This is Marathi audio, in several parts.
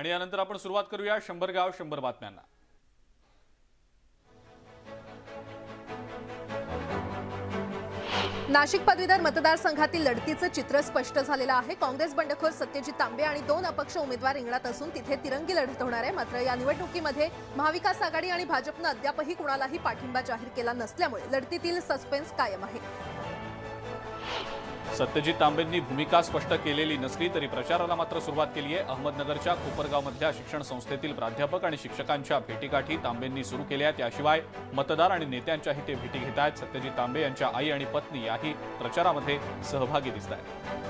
आणि यानंतर आपण सुरुवात करूया 100 गाव 100 बातम्यांना। नाशिक पदवीधर मतदारसंघातील लढतीचं चित्र स्पष्ट झालेलं आहे। काँग्रेस बंडखोर सत्यजित तांबे आणि 2 अपक्ष उमेदवार रिंगणात असून तिथे तिरंगी लढत होणार आहे। मात्र या निवडणुकीमध्ये महाविकास आघाडी आणि भाजपनं अद्यापही कुणालाही पाठिंबा जाहीर केला नसल्यामुळे लढतीतील सस्पेन्स कायम आहे। सत्यजित तांबेंनी भूमिका स्पष्ट केलेली नसली तरी प्रचाराला मात्र सुरुवात केली आहे। अहमदनगरच्या कोपरगावमधल्या शिक्षण संस्थेतील प्राध्यापक आणि शिक्षकांच्या भेटीगाठी तांबेंनी सुरू केल्या आहेत। याशिवाय मतदार आणि नेत्यांच्याही ते भेटी घेत आहेत। सत्यजित तांबे यांच्या आई आणि पत्नी याही प्रचारामध्ये सहभागी दिसत आहेत।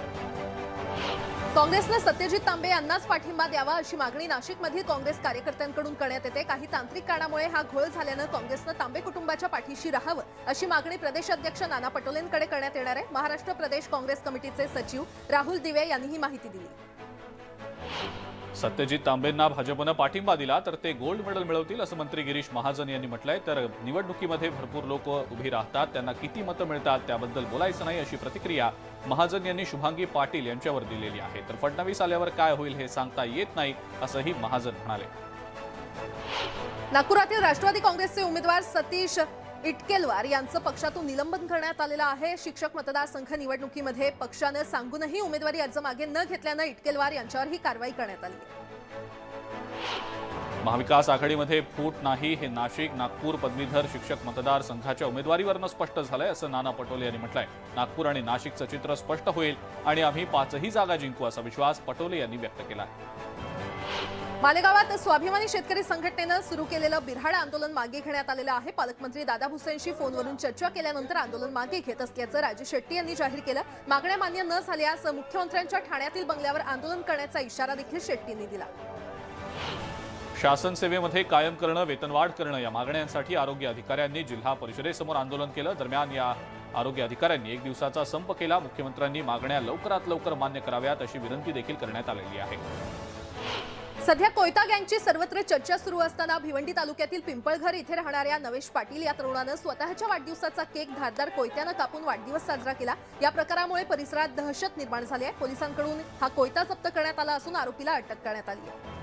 काँग्रेसने सत्यजित तांबे यांनाच पाठिंबा द्यावा अशी मागणी नाशिकमधील काँग्रेस कार्यकर्त्यांकडून करण्यात येते। काही तांत्रिक कारणामुळे हा घोळ झाल्यानं काँग्रेसने तांबे कुटुंबाच्या पाठीशी राहावं अशी मागणी प्रदेश अध्यक्ष नाना पटोलेंकडे करण्यात येणार आहे। महाराष्ट्र प्रदेश काँग्रेस कमिटीचे सचिव राहुल दिवे यांनी ही माहिती दिली। सत्यजित तांबेंना भाजपनं पाठिंबा दिला तर ते गोल्ड मेडल मिळवतील असं मंत्री गिरीश महाजन यांनी म्हटलंय। तर निवडणुकीमध्ये भरपूर लोक उभी राहतात, त्यांना किती मतं मिळतात त्याबद्दल बोलायचं नाही अशी प्रतिक्रिया महाजन यांनी शुभांगी पाटील यांच्यावर दिलेली आहे। तर फडणवीस आल्यावर काय होईल हे सांगता येत नाही असंही महाजन म्हणाले। नागपुरातील राष्ट्रवादी काँग्रेसचे उमेदवार सतीश इटकेलवार यांचं पक्षातून निलंबन करण्यात आलेलं आहे। शिक्षक मतदारसंघ निवडणुकीमध्ये पक्षानं सांगूनही उमेदवारी अर्ज मागे न घेतल्यानं इटकेलवार यांच्यावर ही कारवाई करण्यात आली आहे। महाविकास आघाडीमध्ये फूट नाही हे नाशिक नागपूर पदवीधर शिक्षक मतदारसंघाच्या उमेदवारीवरनं स्पष्ट झालंय असं नाना पटोले यांनी म्हटलंय। नागपूर आणि नाशिकचं चित्र स्पष्ट होईल आणि आम्ही 5ही जागा जिंकू असा विश्वास पटोले यांनी व्यक्त केला। मालेगावात स्वाभिमानी शेतकरी संघटनेनं सुरू केलेलं बिऱ्हाड आंदोलन मागे घेण्यात आलेलं आहे। पालकमंत्री दादा भुसेंशी फोनवरून चर्चा केल्यानंतर आंदोलन मागे घेत असल्याचं राजू शेट्टी यांनी जाहीर केलं। मागण्या मान्य न झाल्यास मुख्यमंत्र्यांच्या ठाण्यातील बंगल्यावर आंदोलन करण्याचा इशारा देखील शेट्टींनी दिला। शासन सेवेमध्ये कायम करणं, वेतनवाढ करणं या मागण्यांसाठी आरोग्य अधिकाऱ्यांनी जिल्हा परिषदेसमोर आंदोलन केलं। दरम्यान या आरोग्य अधिकाऱ्यांनी 1 दिवसाचा संप केला। मुख्यमंत्र्यांनी मागण्या लवकरात लवकर मान्य कराव्यात अशी विनंती देखील करण्यात आलेली आहे। सध्या कोयता गँगची सर्वत्र चर्चा सुरू असताना भिवंडी तालुक्यातील पिंपळघर इथे राहणाऱ्या नवेश पाटील या तरुणानं स्वतःच्या वाढदिवसाचा केक धारदार कोयत्यानं कापून वाढदिवस साजरा केला। या प्रकारामुळे परिसरात दहशत निर्माण झाली आहे। पोलिसांकडून हा कोयता जप्त करण्यात आला असून आरोपीला अटक करण्यात आली आहे।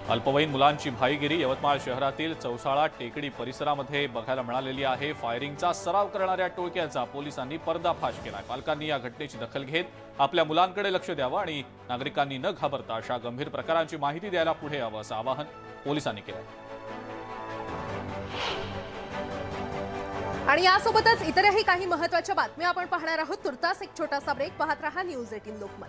अल्पवयीन मुलांची भाईगिरी यवतमाळ शहरातील चौसाळा टेकडी परिसरामध्ये बघायला मिळालेली आहे। फायरिंगचा सराव करणाऱ्या टोळक्याचा पोलिसांनी पर्दाफाश केलाय। पालकांनी या घटनेची दखल घेत आपल्या मुलांकडे लक्ष द्यावं आणि नागरिकांनी न घाबरता अशा गंभीर प्रकारांची माहिती द्यायला पुढे यावं असं आवाहन पोलिसांनी केलंय। आणि यासोबतच इतरही काही महत्त्वाच्या बातम्या आपण पाहणार आहोत। तुर्तास एक छोटासा ब्रेक पाहत रहा न्यूज 18 लोकमत।